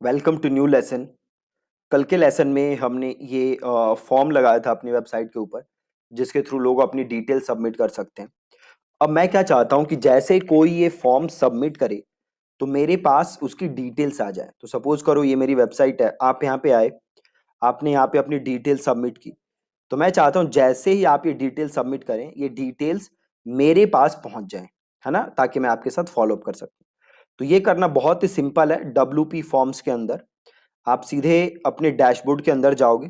Welcome to new lesson. कल के lesson में हमने ये फॉर्म लगाया था अपनी वेबसाइट के ऊपर, जिसके थ्रू लोग अपनी डिटेल सबमिट कर सकते हैं। अब मैं क्या चाहता हूं कि जैसे कोई ये फॉर्म सबमिट करे तो मेरे पास उसकी डिटेल्स आ जाए। तो सपोज करो ये मेरी वेबसाइट है, आप यहाँ पे आए, आपने यहाँ पे अपनी डिटेल सबमिट की। तो मैं चाहता हूँ जैसे ही आप ये डिटेल सबमिट करें, ये डिटेल्स मेरे पास पहुंच जाए, है ना, ताकि मैं आपके साथ फॉलो अप कर सकूं। तो ये करना बहुत ही सिंपल है। WP फॉर्म्स के अंदर आप सीधे अपने डैशबोर्ड के अंदर जाओगे,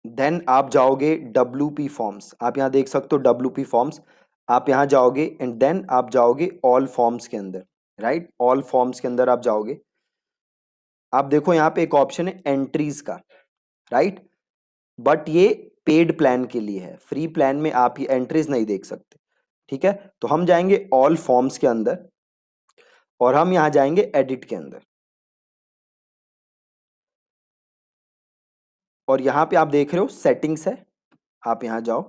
देन आप जाओगे WP फॉर्म्स। आप यहां देख सकते हो WP फॉर्म्स। आप यहां जाओगे एंड देन आप जाओगे ऑल फॉर्म्स के अंदर। राइट, ऑल फॉर्म्स के अंदर आप जाओगे। आप देखो यहां पे एक ऑप्शन है एंट्रीज का। राइट, बट ये पेड प्लान के लिए है, फ्री प्लान में आप ये एंट्रीज नहीं देख सकते। ठीक है, तो हम जाएंगे ऑल फॉर्म्स के अंदर और हम यहां जाएंगे एडिट के अंदर। और यहां पे आप देख रहे हो सेटिंग्स है, आप यहां जाओ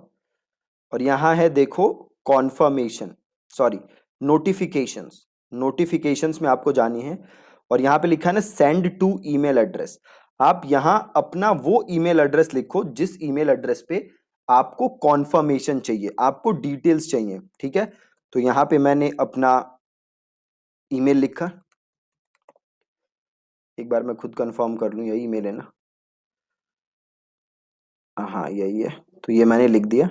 और यहां है देखो कॉन्फर्मेशन, सॉरी, नोटिफिकेशंस। नोटिफिकेशंस में आपको जानी है और यहां पे लिखा है ना सेंड टू ईमेल एड्रेस। आप यहां अपना वो ईमेल एड्रेस लिखो जिस ईमेल एड्रेस पे आपको कॉन्फर्मेशन चाहिए, आपको डिटेल्स चाहिए। ठीक है, तो यहां पे मैंने अपना ईमेल लिखा। एक बार मैं खुद कंफर्म कर लूं, यही ईमेल है ना? हाँ यही है, तो ये मैंने लिख दिया।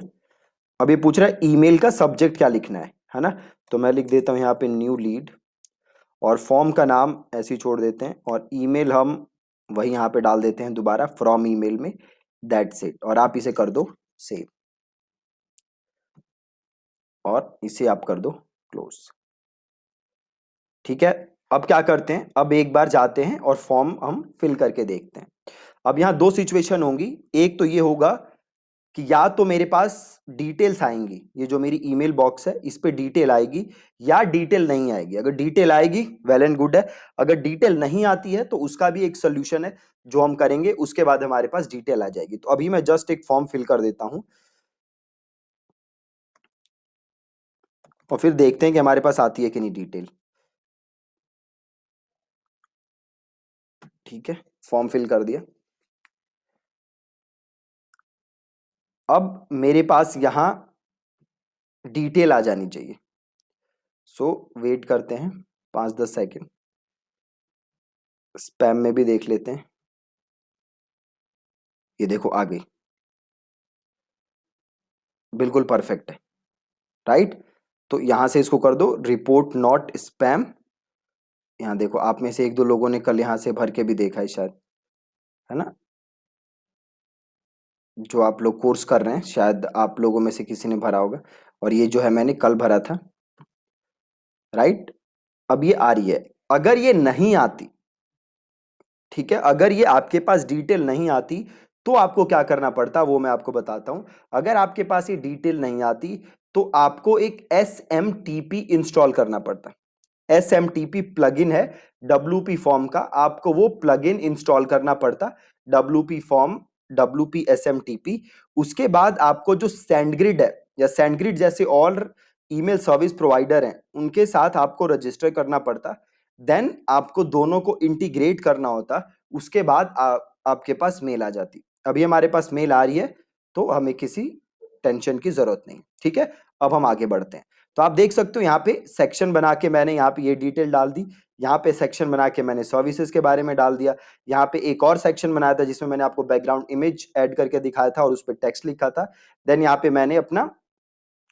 अब ये पूछ रहा है ईमेल का सब्जेक्ट क्या लिखना है ना? तो मैं लिख देता हूँ यहाँ पे न्यू लीड और फॉर्म का नाम ऐसे ही छोड़ देते हैं और ईमेल हम वही यहाँ पे डाल देते हैं दोबारा फ्रॉम ईमेल में। दैट्स इट, और आप इसे कर दो सेव और इसे आप कर दो क्लोज। ठीक है, अब क्या करते हैं, अब एक बार जाते हैं और फॉर्म हम फिल करके देखते हैं। अब यहाँ दो सिचुएशन होंगी। एक तो ये होगा कि या तो मेरे पास डिटेल्स आएंगी, ये जो मेरी ईमेल बॉक्स है इस पे डिटेल आएगी, या डिटेल नहीं आएगी। अगर डिटेल आएगी वेल एंड गुड है, अगर डिटेल नहीं आती है तो उसका भी एक सोल्यूशन है जो हम करेंगे, उसके बाद हमारे पास डिटेल आ जाएगी। तो अभी मैं जस्ट एक फॉर्म फिल कर देता हूं और फिर देखते हैं कि हमारे पास आती है कि नहीं डिटेल। ठीक है, फॉर्म फिल कर दिया। अब मेरे पास यहां डिटेल आ जानी चाहिए। सो वेट करते हैं 5-10 सेकेंड, स्पैम में भी देख लेते हैं। ये देखो आ गई, बिल्कुल परफेक्ट है। राइट, तो यहां से इसको कर दो रिपोर्ट नॉट स्पैम। यहाँ देखो आप में से एक दो लोगों ने कल यहाँ से भर के भी देखा है शायद, है ना? जो आप लोग कोर्स कर रहे हैं शायद आप लोगों में से किसी ने भरा होगा, और ये जो है मैंने कल भरा था। राइट, अब ये आ रही है। अगर ये नहीं आती, ठीक है, अगर ये आपके पास डिटेल नहीं आती तो आपको क्या करना पड़ता वो मैं आपको बताता हूं। अगर आपके पास ये डिटेल नहीं आती तो आपको एक SMTP इंस्टॉल करना पड़ता। SMTP प्लगइन है WP फॉर्म का, आपको वो प्लगइन इंस्टॉल करना पड़ता। WP form, WP SMTP। उसके बाद आपको जो SendGrid है या SendGrid जैसे और ईमेल सर्विस प्रोवाइडर हैं उनके साथ आपको रजिस्टर करना पड़ता। देन आपको दोनों को इंटीग्रेट करना होता। उसके बाद आपके पास मेल आ जाती। अभी हमारे पास मेल आ रही है तो हमें किसी टेंशन की जरूरत नहीं। ठीक है, अब हम आगे बढ़ते हैं। तो आप देख सकते हो यहाँ पे सेक्शन बना के मैंने यहाँ पे ये डिटेल डाल दी। यहाँ पे सेक्शन बना के मैंने सर्विसेज के बारे में डाल दिया। यहाँ पे एक और सेक्शन बनाया था जिसमें मैंने आपको बैकग्राउंड इमेज ऐड करके दिखाया था और उस पर टेक्स्ट लिखा था। देन यहाँ पे मैंने अपना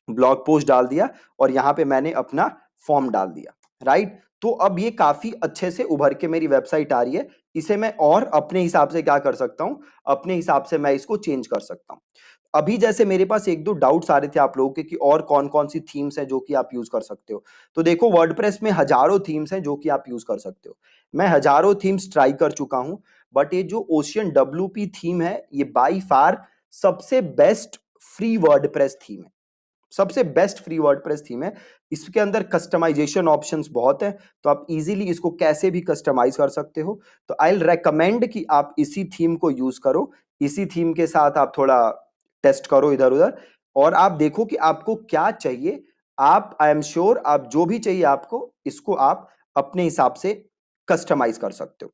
ब्लॉग पोस्ट डाल दिया और यहाँ पे मैंने अपना फॉर्म डाल दिया। राइट, तो अब ये काफी अच्छे से उभर के मेरी वेबसाइट आ रही है। इसे मैं और अपने हिसाब से क्या कर सकता हूं, अपने हिसाब से मैं इसको चेंज कर सकता हूं। अभी जैसे मेरे पास एक दो डाउट्स आ रहे थे आप लोगों के कि और कौन कौन सी थीम्स हैं जो कि आप यूज कर सकते हो। तो देखो वर्डप्रेस में हजारों थीम्स हैं जो कि आप यूज कर सकते हो। मैं हजारों थीम्स ट्राई कर चुका हूं, बट ये जो ओशियन WP थीम है ये बाई फार सबसे बेस्ट फ्री वर्डप्रेस थीम है। सबसे बेस्ट फ्री वर्डप्रेस थीम है। इसके अंदर कस्टमाइजेशन ऑप्शंस बहुत है, तो आप इजीली इसको कैसे भी कस्टमाइज कर सकते हो। तो आई विल रेकमेंड कि आप इसी थीम को यूज करो। इसी थीम के साथ आप थोड़ा टेस्ट करो इधर उधर और आप देखो कि आपको क्या चाहिए। आप, आई एम श्योर, आप जो भी चाहिए आपको इसको आप अपने हिसाब से कस्टमाइज कर सकते हो।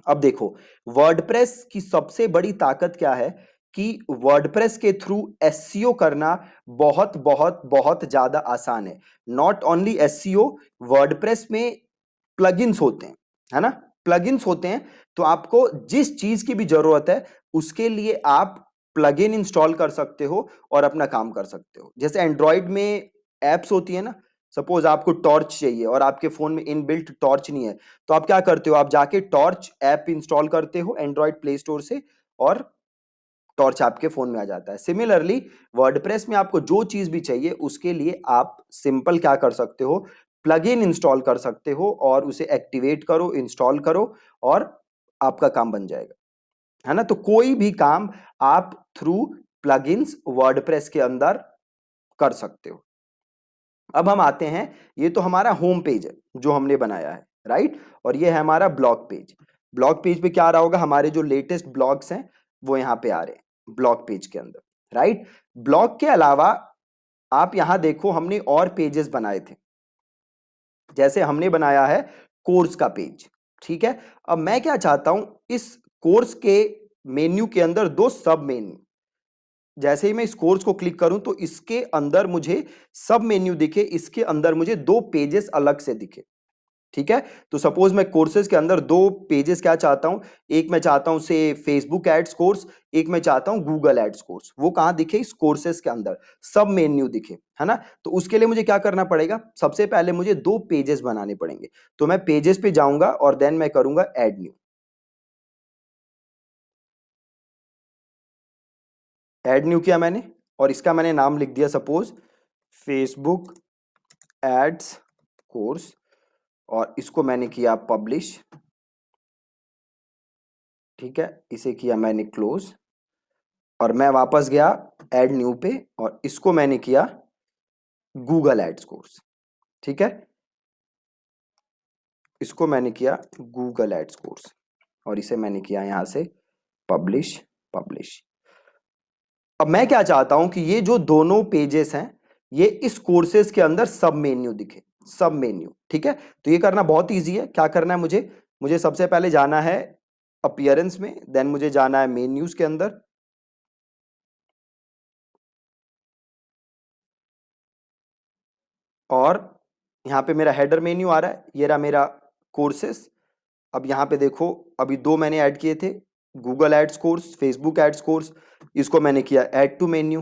अब देखो, वर्डप्रेस की सबसे बड़ी ताकत क्या है कि वर्डप्रेस के थ्रू एसईओ करना बहुत बहुत बहुत ज्यादा आसान है। नॉट ओनली एसईओ, वर्डप्रेस में प्लगइन्स होते हैं, है ना, प्लगइन्स होते हैं। तो आपको जिस चीज की भी जरूरत है उसके लिए आप प्लगइन इंस्टॉल कर सकते हो और अपना काम कर सकते हो। जैसे एंड्रॉइड में एप्स होती है ना, सपोज आपको टॉर्च चाहिए और आपके फोन में इनबिल्ट टॉर्च नहीं है, तो आप क्या करते हो, आप जाके टॉर्च ऐप इंस्टॉल करते हो एंड्रॉइड प्ले स्टोर से और टॉर्च आपके फोन में आ जाता है। सिमिलरली वर्डप्रेस में आपको जो चीज भी चाहिए उसके लिए आप सिंपल क्या कर सकते हो, प्लगइन इंस्टॉल कर सकते हो और उसे एक्टिवेट करो, इंस्टॉल करो और आपका काम बन जाएगा, है ना। तो कोई भी काम आप थ्रू प्लगइन्स वर्डप्रेस के अंदर कर सकते हो। अब हम आते हैं, ये तो हमारा होम पेज है जो हमने बनाया है, राइट, और ये है हमारा ब्लॉग पेज। ब्लॉग पेज पे क्या आ रहा होगा, हमारे जो लेटेस्ट ब्लॉग्स हैं वो यहाँ पे आ रहे हैं ब्लॉग पेज के अंदर, राइट। ब्लॉग के अलावा आप यहां देखो हमने और पेजेस बनाए थे, जैसे हमने बनाया है कोर्स का पेज, ठीक है। अब मैं क्या चाहता हूं, इस कोर्स के मेन्यू के अंदर दो सब मेन्यू, जैसे ही मैं इस कोर्स को क्लिक करूं तो इसके अंदर मुझे सब मेन्यू दिखे, इसके अंदर मुझे दो पेजेस अलग से दिखे, ठीक है। तो सपोज मैं कोर्सेज के अंदर दो पेजेस क्या चाहता हूं, एक मैं चाहता हूं से फेसबुक एड्स कोर्स, एक मैं चाहता हूं गूगल एड्स कोर्स। वो कहां दिखे, इस कोर्सेज के अंदर सब मेन्यू दिखे, है ना। तो उसके लिए मुझे क्या करना पड़ेगा, सबसे पहले मुझे दो पेजेस बनाने पड़ेंगे। तो मैं पेजेस पे जाऊंगा और देन मैं करूंगा ऐड न्यू। ऐड न्यू किया मैंने और इसका मैंने नाम लिख दिया सपोज फेसबुक एड्स कोर्स और इसको मैंने किया पब्लिश, ठीक है, इसे किया मैंने क्लोज और मैं वापस गया ऐड न्यू पे और इसको मैंने किया गूगल एड्स कोर्स, ठीक है, इसको मैंने किया गूगल एड्स कोर्स और इसे मैंने किया यहां से पब्लिश पब्लिश। अब मैं क्या चाहता हूं कि ये जो दोनों पेजेस हैं ये इस कोर्सेज के अंदर सब मेन्यू दिखे, सब मेन्यू, ठीक है। तो ये करना बहुत इजी है। क्या करना है मुझे, मुझे सबसे पहले जाना है अपीयरेंस में, देन मुझे जाना है मेन्यूज के अंदर और यहाँ पे मेरा हेडर मेन्यू आ रहा है, ये रहा मेरा कोर्सेस। अब यहाँ पे देखो अभी दो मैंने ऐड किए थे, Google ads course, Facebook ads course, इसको मैंने किया ऐड टू मेन्यू।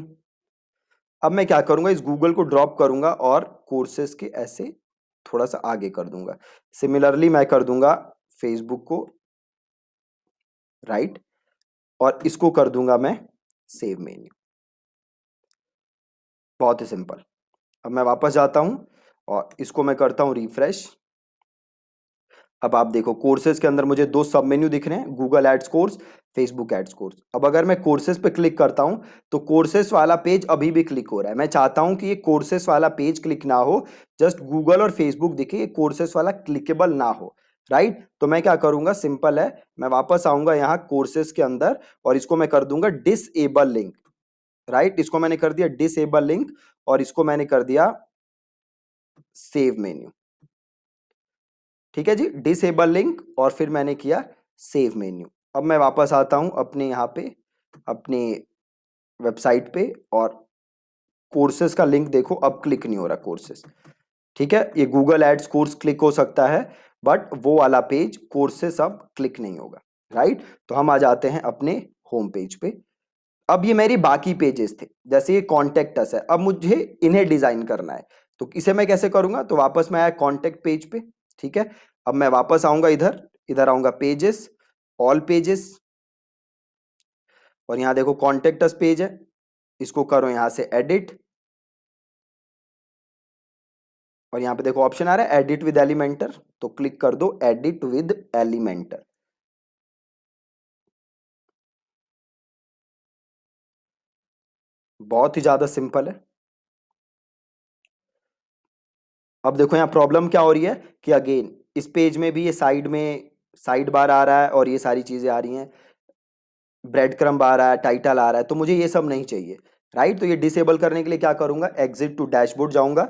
अब मैं क्या करूंगा, इस गूगल को ड्रॉप करूंगा और कोर्सेस के ऐसे थोड़ा सा आगे कर दूंगा। सिमिलरली मैं कर दूंगा फेसबुक को राइट और इसको कर दूंगा मैं सेव मेन्यू। बहुत ही सिंपल। अब मैं वापस जाता हूं और इसको मैं करता हूं रिफ्रेश। अब आप देखो कोर्सेज के अंदर मुझे दो सब मेन्यू दिख रहे हैं, Google ads course, Facebook ads course. अब अगर मैं कोर्सेज पे क्लिक करता हूं तो कोर्सेज वाला पेज अभी भी क्लिक हो रहा है। मैं चाहता हूं कि ये कोर्सेज वाला पेज क्लिक ना हो, जस्ट गूगल और फेसबुक दिखे, ये कोर्सेज वाला क्लिकेबल ना हो, राइट। तो मैं क्या करूंगा, सिंपल है, मैं वापस आऊंगा यहाँ कोर्सेज के अंदर और इसको मैं कर दूंगा डिसेबल लिंक, राइट। इसको मैंने कर दिया डिसेबल लिंक और इसको मैंने कर दिया सेव मेन्यू, ठीक है जी, डिसेबल लिंक और फिर मैंने किया सेव मेन्यू। अब मैं वापस आता हूं अपने यहाँ पे अपने वेबसाइट पे और कोर्सेज का लिंक देखो अब क्लिक नहीं हो रहा कोर्सेज, ठीक है। ये गूगल एड्स कोर्स क्लिक हो सकता है बट वो वाला पेज कोर्सेज अब क्लिक नहीं होगा, राइट। तो हम आ जाते हैं अपने होम पेज पे। अब ये मेरी बाकी पेजेस थे, जैसे ये कॉन्टेक्ट अस है, अब मुझे इन्हें डिजाइन करना है। तो इसे मैं कैसे करूंगा, तो वापस मैं आया कॉन्टेक्ट पेज पे, ठीक है। अब मैं वापस आऊंगा इधर, इधर आऊंगा पेजेस, ऑल पेजेस और यहां देखो कॉन्टेक्ट अस पेज है, इसको करो यहां से एडिट और यहां पे देखो ऑप्शन आ रहा है एडिट विद एलिमेंटर, तो क्लिक कर दो एडिट विद एलिमेंटर। बहुत ही ज्यादा सिंपल है। अब देखो यहाँ प्रॉब्लम क्या हो रही है कि अगेन इस पेज में भी ये साइड में साइड बार आ रहा है और ये सारी चीजें आ रही हैं, ब्रेड क्रम्ब आ रहा है, टाइटल आ रहा है, तो मुझे ये सब नहीं चाहिए, राइट। तो ये डिसेबल करने के लिए क्या करूंगा, एग्जिट टू डैशबोर्ड जाऊंगा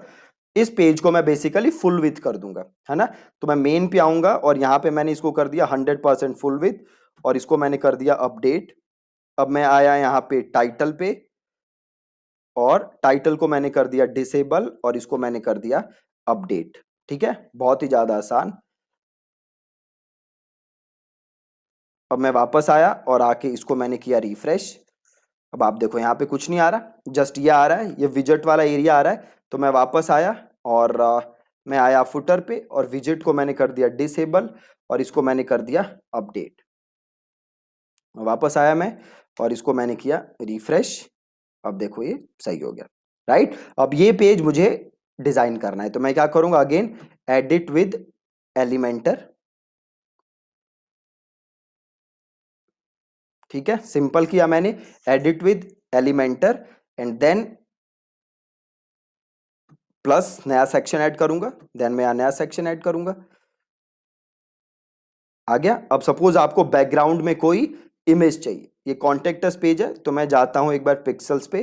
इस पेज को मैं बेसिकली फुल विथ कर दूंगा, है ना। तो मैं मेन पे आऊंगा और यहाँ पे मैंने इसको कर दिया 100% फुल विथ, और इसको मैंने कर दिया अपडेट। अब मैं आया यहाँ पे टाइटल पे, और टाइटल को मैंने कर दिया डिसेबल, और इसको मैंने कर दिया अपडेट। ठीक है, बहुत ही ज्यादा आसान। अब मैं वापस आया और आके इसको मैंने किया रिफ्रेश। अब आप देखो यहाँ पे कुछ नहीं आ रहा, जस्ट ये आ रहा है, ये विजेट वाला एरिया आ रहा है। तो मैं वापस आया और मैं आया फुटर पे, और विजेट को मैंने कर दिया डिसेबल, और इसको मैंने कर दिया अपडेट। वापस आया मैं और इसको मैंने किया रिफ्रेश। अब देखो ये सही हो गया, राइट। अब ये पेज मुझे डिजाइन करना है, तो मैं क्या करूंगा, अगेन एडिट विद एलिमेंटर। ठीक है, सिंपल किया मैंने, edit with Elementor, and then plus नया सेक्शन ऐड करूंगा, देन मैं नया सेक्शन ऐड करूंगा। आ गया। अब सपोज आपको बैकग्राउंड में कोई इमेज चाहिए, ये कॉन्टेक्टस पेज है, तो मैं जाता हूं एक बार पिक्सल्स पे,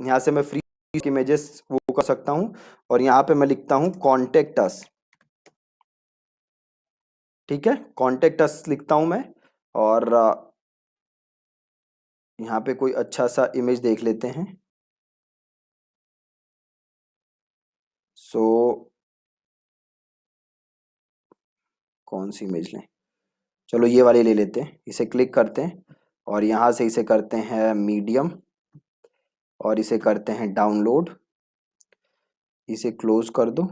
यहां से मैं फ्री इमेजेस वो कर सकता हूं, और यहां पे मैं लिखता हूं कॉन्टेक्टस। ठीक है, कॉन्टेक्टस लिखता हूं मैं, और यहाँ पे कोई अच्छा सा इमेज देख लेते हैं। सो कौन सी इमेज लें, चलो ये वाली ले लेते हैं, इसे क्लिक करते हैं, और यहाँ से इसे करते हैं मीडियम, और इसे करते हैं डाउनलोड, इसे क्लोज कर दो,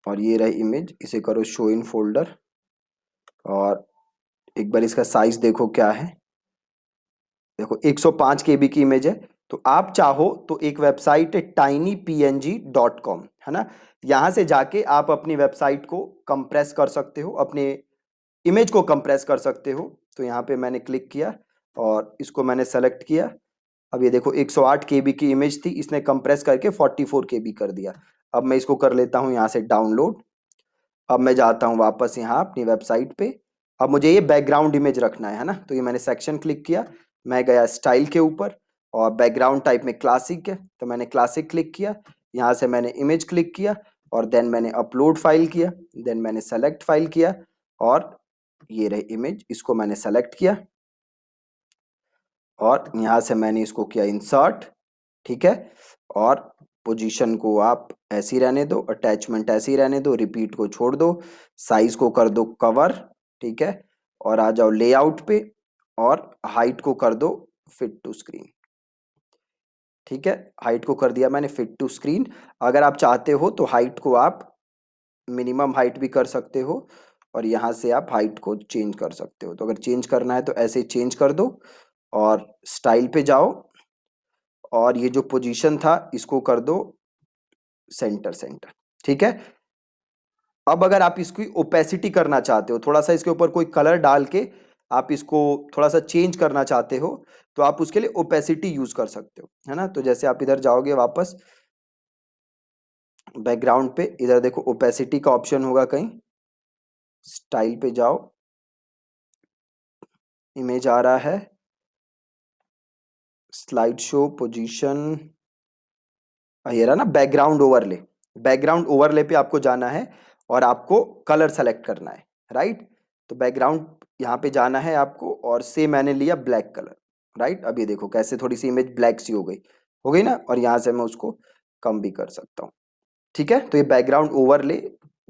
और ये रही इमेज, इसे करो शो इन फोल्डर, और एक बार इसका साइज देखो क्या है। देखो 105 केबी की इमेज है। तो आप चाहो तो एक वेबसाइट है tinypng.com, है ना, यहां से जाके आप अपनी वेबसाइट को कंप्रेस कर सकते हो, अपने इमेज को कंप्रेस कर सकते हो। तो यहाँ पे मैंने क्लिक किया और इसको मैंने सेलेक्ट किया। अब ये देखो 108 केबी की इमेज थी, इसने कंप्रेस करके 44 केबी कर दिया। अब मैं इसको कर लेता हूँ यहाँ से डाउनलोड। अब मैं जाता हूँ वापस यहाँ अपनी वेबसाइट पे। अब मुझे ये बैकग्राउंड इमेज रखना है ना, तो ये मैंने सेक्शन क्लिक किया, मैं गया स्टाइल के ऊपर, और बैकग्राउंड टाइप में क्लासिक है, तो मैंने क्लासिक क्लिक किया, यहाँ से मैंने इमेज क्लिक किया, और देन मैंने अपलोड फाइल किया, देन मैंने सेलेक्ट फाइल किया, और ये रही इमेज, इसको मैंने सेलेक्ट किया, और यहाँ से मैंने इसको किया इंसर्ट। ठीक है, और पोजीशन को आप ऐसी रहने दो, अटैचमेंट ऐसी रहने दो, रिपीट को छोड़ दो, साइज को कर दो कवर। ठीक है, और आ जाओ लेआउट पे, और हाइट को कर दो फिट टू स्क्रीन। ठीक है, हाइट को कर दिया मैंने फिट टू स्क्रीन। अगर आप चाहते हो तो हाइट को आप मिनिमम हाइट भी कर सकते हो, और यहाँ से आप हाइट को चेंज कर सकते हो। तो अगर चेंज करना है तो ऐसे चेंज कर दो, और स्टाइल पे जाओ, और ये जो पोजीशन था इसको कर दो सेंटर सेंटर। ठीक है, अब अगर आप इसकी ओपेसिटी करना चाहते हो, थोड़ा सा इसके ऊपर कोई कलर डाल के आप इसको थोड़ा सा चेंज करना चाहते हो, तो आप उसके लिए ओपेसिटी यूज कर सकते हो, है ना। तो जैसे आप इधर जाओगे वापस बैकग्राउंड पे, इधर देखो ओपेसिटी का ऑप्शन होगा कहीं, स्टाइल पे जाओ, इमेज आ रहा है, स्लाइड शो पोजीशन, ये रहा ना बैकग्राउंड ओवरले। बैकग्राउंड ओवरले पे आपको जाना है, और आपको कलर सेलेक्ट करना है, राइट। तो बैकग्राउंड यहाँ पे जाना है आपको, और से मैंने लिया ब्लैक कलर, राइट। अब ये देखो कैसे थोड़ी सी इमेज ब्लैक सी हो गई ना, और यहाँ से मैं उसको कम भी कर सकता हूँ। ठीक है, तो ये बैकग्राउंड ओवरले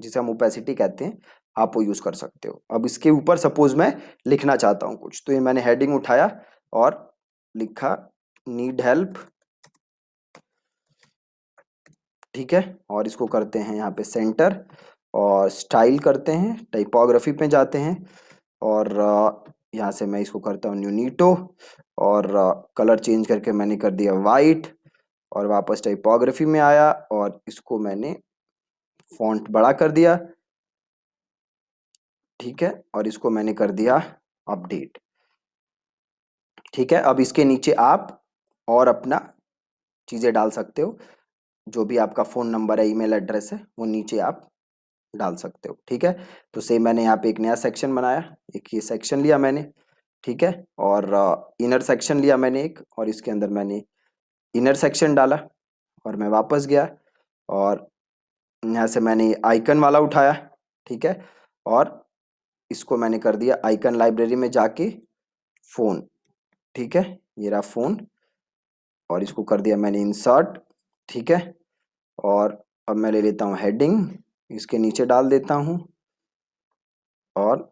जिसे हम ओपेसिटी कहते हैं, आप वो यूज कर सकते हो। अब इसके ऊपर सपोज मैं लिखना चाहता हूँ कुछ, तो ये मैंने हेडिंग उठाया और लिखा नीड हेल्प। ठीक है, और इसको करते हैं यहाँ पे सेंटर, और स्टाइल करते हैं, टाइपोग्राफी पे जाते हैं, और यहाँ से मैं इसको करता हूँ न्यूनीटो, और कलर चेंज करके मैंने कर दिया वाइट, और वापस टाइपोग्राफी में आया और इसको मैंने फॉन्ट बड़ा कर दिया। ठीक है, और इसको मैंने कर दिया अपडेट। ठीक है, अब इसके नीचे आप और अपना चीज़ें डाल सकते हो, जो भी आपका फ़ोन नंबर है, ईमेल एड्रेस है, वो नीचे आप डाल सकते हो। ठीक है, तो सेम मैंने यहाँ पे एक नया सेक्शन बनाया, एक ये सेक्शन लिया मैंने। ठीक है, और इनर सेक्शन लिया मैंने एक, और इसके अंदर मैंने इनर सेक्शन डाला। और मैं वापस गया और यहाँ से मैंने आइकन वाला उठाया, ठीक है, और इसको मैंने कर दिया आइकन लाइब्रेरी में जाके फोन, ठीक है, ये रहा फोन, और इसको कर दिया मैंने इंसर्ट, ठीक है, और अब मैं ले लेता हूँ हेडिंग, इसके नीचे डाल देता हूँ, और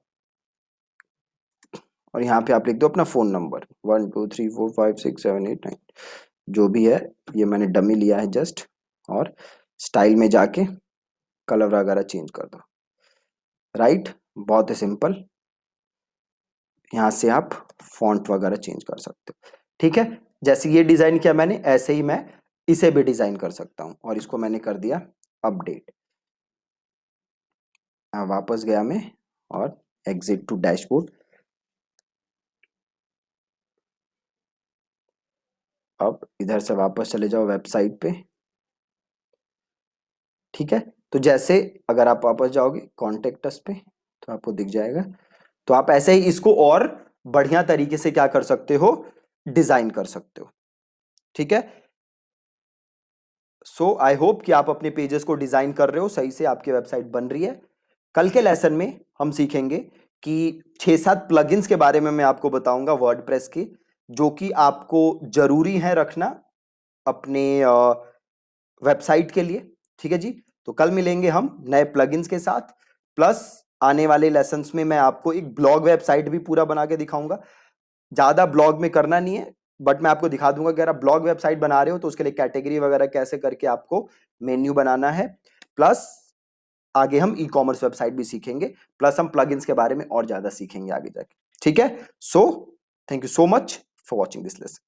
यहाँ पे आप लिख दो अपना फोन नंबर 12345678 9, जो भी है, ये मैंने डमी लिया है जस्ट, और स्टाइल में जाके कलर वगैरह चेंज कर दो, राइट। बहुत ही सिंपल, यहाँ से आप फॉन्ट वगैरह चेंज कर सकते हो, ठीक है। जैसे ये डिजाइन किया मैंने, ऐसे ही मैं इसे भी डिजाइन कर सकता हूँ, और इसको मैंने कर दिया अपडेट। वापस गया मैं और एग्जिट टू डैशबोर्ड। अब इधर से वापस चले जाओ वेबसाइट पे, ठीक है। तो जैसे अगर आप वापस जाओगे कॉन्टेक्ट अस पे तो आपको दिख जाएगा। तो आप ऐसे ही इसको और बढ़िया तरीके से क्या कर सकते हो, डिजाइन कर सकते हो, ठीक है। सो आई होप कि आप अपने पेजेस को डिजाइन कर रहे हो, सही से आपकी वेबसाइट बन रही है। कल के लेसन में हम सीखेंगे कि 6-7 प्लगइन्स के बारे में मैं आपको बताऊंगा वर्डप्रेस के, जो कि आपको जरूरी है रखना अपने वेबसाइट के लिए, ठीक है जी। तो कल मिलेंगे हम नए प्लगइन्स के साथ, प्लस आने वाले लेसन्स में मैं आपको एक ब्लॉग वेबसाइट भी पूरा बना के दिखाऊंगा। ज्यादा ब्लॉग में करना नहीं है, बट मैं आपको दिखा दूंगा कि अगर आप ब्लॉग वेबसाइट बना रहे हो तो उसके लिए कैटेगरी वगैरह कैसे करके आपको मेन्यू बनाना है। प्लस आगे हम ई कॉमर्स वेबसाइट भी सीखेंगे, प्लस हम प्लगइन्स के बारे में और ज्यादा सीखेंगे आगे जाके, ठीक है। So thank you so much for watching this lesson.